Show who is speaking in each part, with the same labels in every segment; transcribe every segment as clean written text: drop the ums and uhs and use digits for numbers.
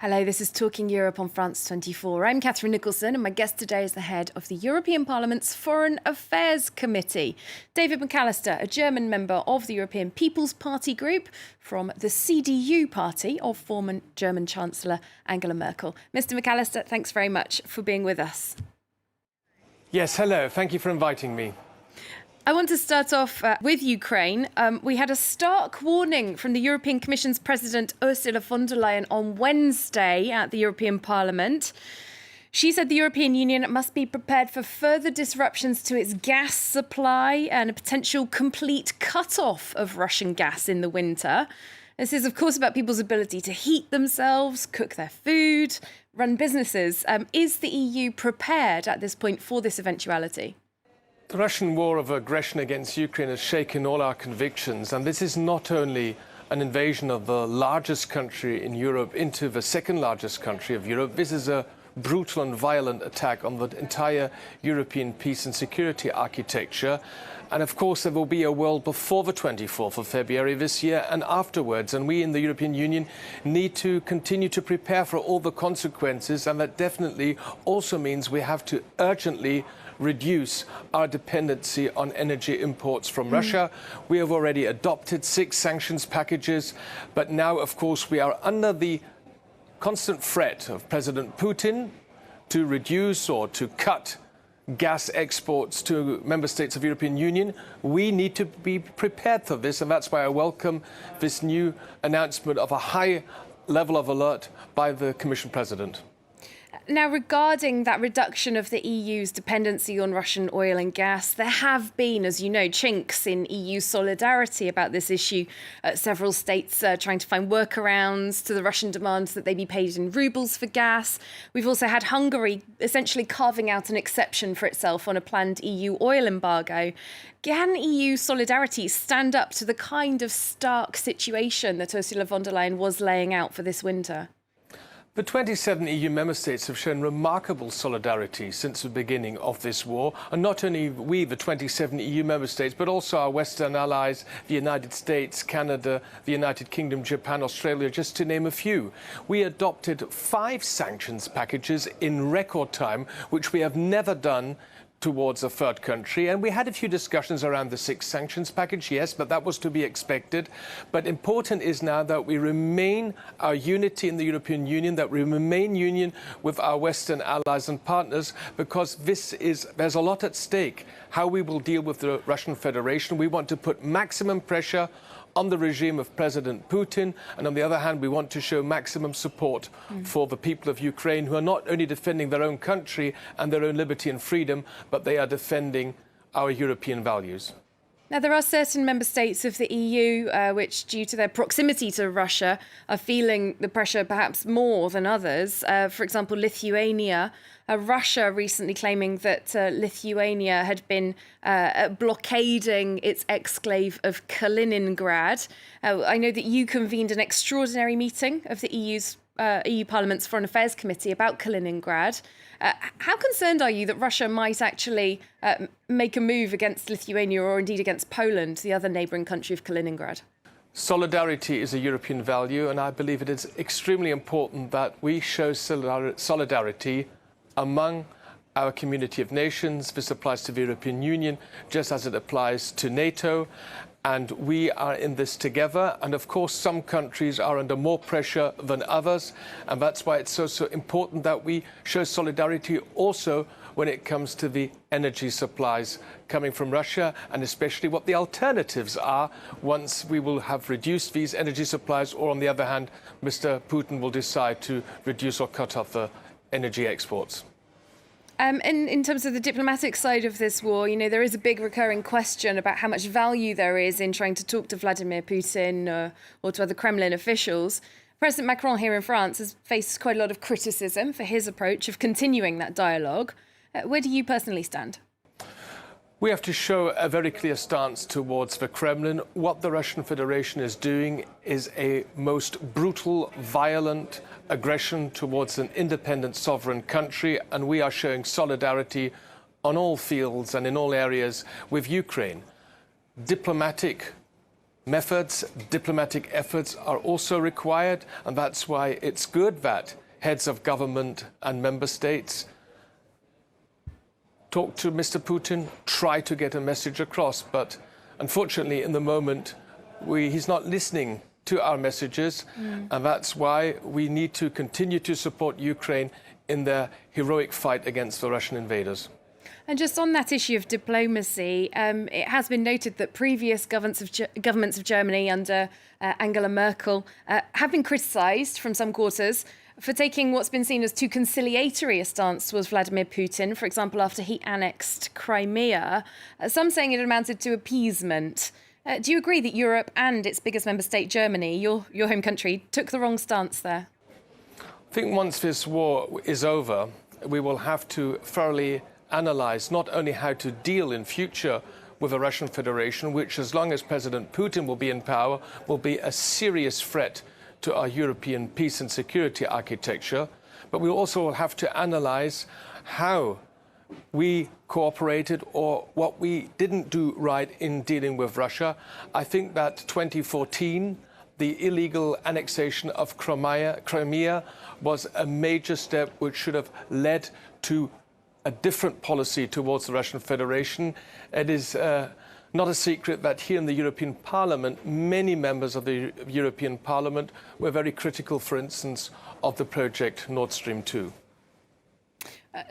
Speaker 1: Hello, this is Talking Europe on France 24. I'm Catherine Nicholson, and my guest today is the head of the European Parliament's Foreign Affairs Committee, David McAllister, a German member of the European People's Party group from the CDU party of former German Chancellor Angela Merkel. Mr. McAllister, thanks very much for being with us.
Speaker 2: Yes, hello. Thank you for inviting me.
Speaker 1: I want to start off with Ukraine. We had a stark warning from the European Commission's President Ursula von der Leyen on Wednesday at the European Parliament. She said the European Union must be prepared for further disruptions to its gas supply and a potential complete cut-off of Russian gas in the winter. This is, of course, about people's ability to heat themselves, cook their food, run businesses. Is the EU prepared at this point for this eventuality?
Speaker 2: The Russian war of aggression against Ukraine has shaken all our convictions, and this is not only an invasion of the largest country in Europe into the second largest country of Europe. This is a brutal and violent attack on the entire European peace and security architecture. And of course, there will be a world before the 24th of February this year and afterwards. And we in the European Union need to continue to prepare for all the consequences. And that definitely also means we have to urgently reduce our dependency on energy imports from Russia. We have already adopted 6 sanctions packages, but now, of course, we are under the constant threat of President Putin to reduce or to cut gas exports to member states of the European Union. We need to be prepared for this, and that's why I welcome this new announcement of a high level of alert by the Commission President.
Speaker 1: Now, regarding that reduction of the EU's dependency on Russian oil and gas, there have been, as you know, chinks in EU solidarity about this issue. Several states trying to find workarounds to the Russian demands that they be paid in rubles for gas. We've also had Hungary essentially carving out an exception for itself on a planned EU oil embargo. Can EU solidarity stand up to the kind of stark situation that Ursula von der Leyen was laying out for this winter?
Speaker 2: The 27 EU member states have shown remarkable solidarity since the beginning of this war. And not only we, the 27 EU member states, but also our Western allies, the United States, Canada, the United Kingdom, Japan, Australia, just to name a few. We adopted 5 sanctions packages in record time, which we have never done towards a third country. And we had a few discussions around the 6th sanctions package, yes, but that was to be expected. But important is now that we remain our unity in the European Union, that we remain union with our Western allies and partners, because there's a lot at stake. How we will deal with the Russian Federation. We want to put maximum pressure on the regime of President Putin, and on the other hand, we want to show maximum support for the people of Ukraine, who are not only defending their own country and their own liberty and freedom, but they are defending our European values.
Speaker 1: Now, there are certain member states of the EU which, due to their proximity to Russia, are feeling the pressure perhaps more than others. For example, Lithuania. Russia recently claiming that Lithuania had been blockading its exclave of Kaliningrad. I know that you convened an extraordinary meeting of the EU Parliament's Foreign Affairs Committee about Kaliningrad. How concerned are you that Russia might actually make a move against Lithuania or indeed against Poland, the other neighbouring country of Kaliningrad?
Speaker 2: Solidarity is a European value, and I believe it is extremely important that we show solidarity among our community of nations. This applies to the European Union, just as it applies to NATO. And we are in this together. And of course, some countries are under more pressure than others. And that's why it's so important that we show solidarity also when it comes to the energy supplies coming from Russia, and especially what the alternatives are once we will have reduced these energy supplies, or on the other hand, Mr. Putin will decide to reduce or cut off the energy exports.
Speaker 1: In terms of the diplomatic side of this war, you know, there is a big recurring question about how much value there is in trying to talk to Vladimir Putin or to other Kremlin officials. President Macron here in France has faced quite a lot of criticism for his approach of continuing that dialogue. Where do you personally stand?
Speaker 2: We have to show a very clear stance towards the Kremlin. What the Russian Federation is doing is a most brutal, violent aggression towards an independent sovereign country, and we are showing solidarity on all fields and in all areas with Ukraine. Diplomatic methods, diplomatic efforts are also required, and that's why it's good that heads of government and member states talk to Mr. Putin, try to get a message across. But unfortunately, in the moment, he's not listening to our messages, and that's why we need to continue to support Ukraine in their heroic fight against the Russian invaders.
Speaker 1: And just on that issue of diplomacy, it has been noted that previous governments of Germany under Angela Merkel have been criticised from some quarters for taking what's been seen as too conciliatory a stance towards Vladimir Putin, for example, after he annexed Crimea, some saying it amounted to appeasement. Do you agree that Europe and its biggest member state, Germany, your home country, took the wrong stance there?
Speaker 2: I think once this war is over, we will have to thoroughly analyse not only how to deal in future with the Russian Federation, which, as long as President Putin will be in power, will be a serious threat to our European peace and security architecture. But we also will have to analyse how we cooperated or what we didn't do right in dealing with Russia. I think that 2014, the illegal annexation of Crimea was a major step which should have led to a different policy towards the Russian Federation. It is not a secret that here in the European Parliament, many members of the European Parliament were very critical, for instance, of the project Nord Stream 2.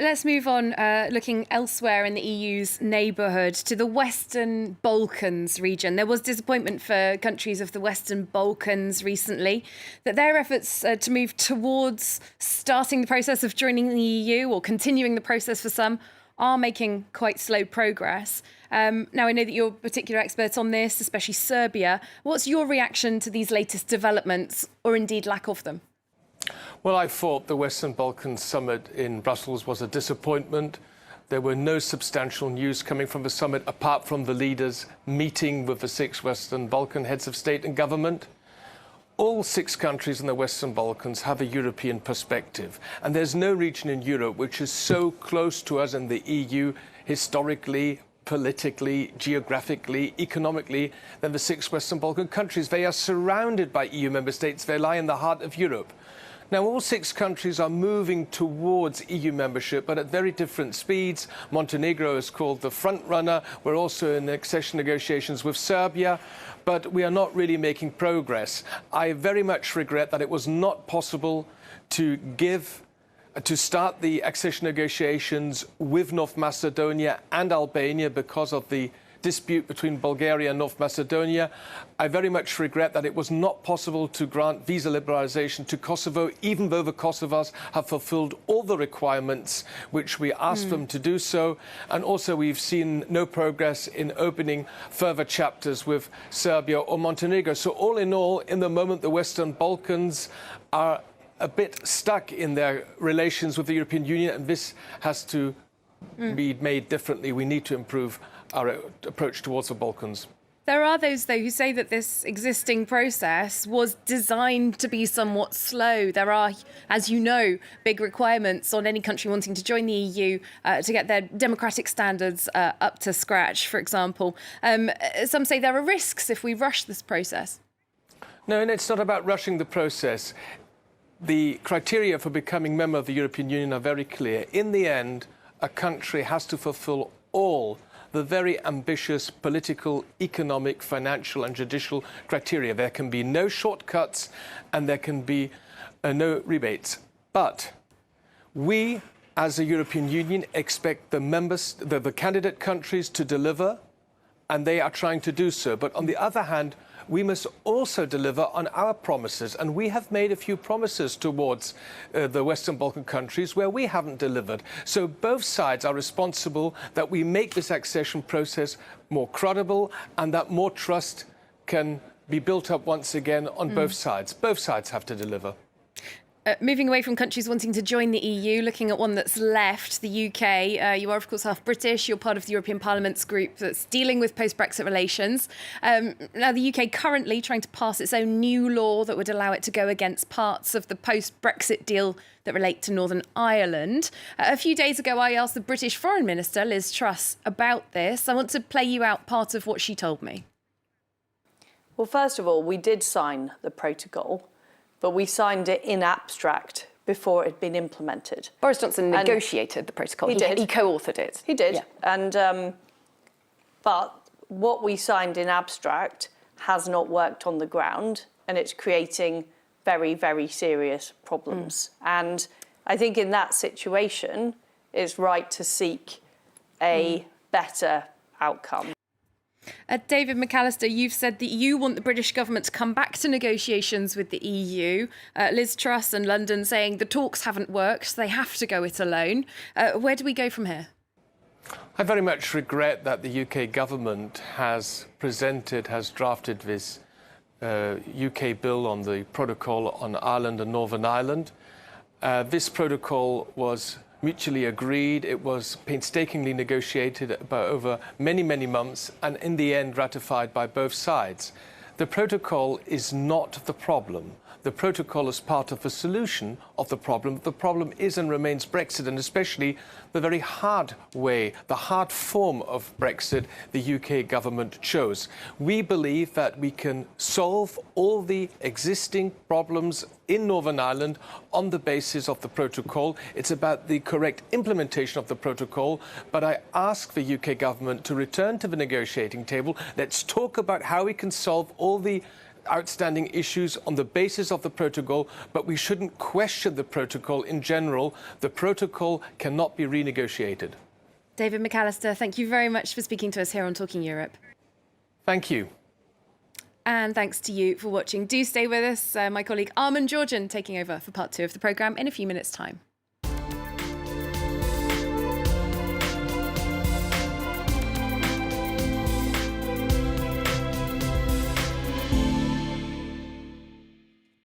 Speaker 1: Let's move on, looking elsewhere in the EU's neighbourhood, to the Western Balkans region. There was disappointment for countries of the Western Balkans recently that their efforts to move towards starting the process of joining the EU, or continuing the process for some, are making quite slow progress. Now, I know that you're a particular expert on this, especially Serbia. What's your reaction to these latest developments, or indeed lack of them?
Speaker 2: Well, I thought the Western Balkans summit in Brussels was a disappointment. There were no substantial news coming from the summit apart from the leaders meeting with the 6 Western Balkan heads of state and government. All 6 countries in the Western Balkans have a European perspective, and there's no region in Europe which is so close to us in the EU historically, politically, geographically, economically than the 6 Western Balkan countries. They are surrounded by EU member states. They lie in the heart of Europe. Now, all 6 countries are moving towards EU membership, but at very different speeds. Montenegro is called the front runner. We're also in accession negotiations with Serbia, but we are not really making progress. I very much regret that it was not possible to start the accession negotiations with North Macedonia and Albania because of the dispute between Bulgaria and North Macedonia. I very much regret that it was not possible to grant visa liberalisation to Kosovo, even though the Kosovars have fulfilled all the requirements which we asked them to do so. And also we've seen no progress in opening further chapters with Serbia or Montenegro. So all in all, in the moment, the Western Balkans are a bit stuck in their relations with the European Union, and this has to be made differently. We need to improve our approach towards the Balkans.
Speaker 1: There are those, though, who say that this existing process was designed to be somewhat slow. There are, as you know, big requirements on any country wanting to join the EU to get their democratic standards up to scratch, for example. Some say there are risks if we rush this process.
Speaker 2: No, and it's not about rushing the process. The criteria for becoming a member of the European Union are very clear. In the end, a country has to fulfill all the very ambitious political, economic, financial and judicial criteria. There can be no shortcuts and there can be no rebates. But we, as a European Union, expect the candidate countries to deliver, and they are trying to do so. But on the other hand, we must also deliver on our promises. And we have made a few promises towards the Western Balkan countries where we haven't delivered. So both sides are responsible that we make this accession process more credible and that more trust can be built up once again on both sides. Both sides have to deliver.
Speaker 1: Moving away from countries wanting to join the EU, looking at one that's left, the UK. You are, of course, half British. You're part of the European Parliament's group that's dealing with post-Brexit relations. Now, the UK currently trying to pass its own new law that would allow it to go against parts of the post-Brexit deal that relate to Northern Ireland. A few days ago, I asked the British Foreign Minister, Liz Truss, about this. I want to play you out part of what she told me.
Speaker 3: Well, first of all, we did sign the protocol, but we signed it in abstract before it had been implemented.
Speaker 1: Boris Johnson negotiated the protocol.
Speaker 3: He did.
Speaker 1: He co-authored it.
Speaker 3: He did.
Speaker 1: Yeah.
Speaker 3: And but what we signed in abstract has not worked on the ground, and it's creating very, very serious problems. And I think in that situation, it's right to seek a better outcome.
Speaker 1: David McAllister, you've said that you want the British government to come back to negotiations with the EU. Liz Truss and London saying the talks haven't worked, they have to go it alone. Where do we go from here?
Speaker 2: I very much regret that the UK government has drafted this UK bill on the protocol on Ireland and Northern Ireland. This protocol was mutually agreed. It was painstakingly negotiated over many, many months and in the end ratified by both sides. The protocol is not the problem. The protocol is part of the solution of the problem. The problem is and remains Brexit, and especially the very hard way, the hard form of Brexit the UK government chose. We believe that we can solve all the existing problems in Northern Ireland on the basis of the protocol. It's about the correct implementation of the protocol, but I ask the UK government to return to the negotiating table. Let's talk about how we can solve all the outstanding issues on the basis of the protocol, but we shouldn't question the protocol in general. The protocol cannot be renegotiated.
Speaker 1: David McAllister, thank you very much for speaking to us here on Talking Europe.
Speaker 2: Thank you.
Speaker 1: And thanks to you for watching. Do stay with us. My colleague Armin Georgian taking over for part 2 of the programme in a few minutes' time.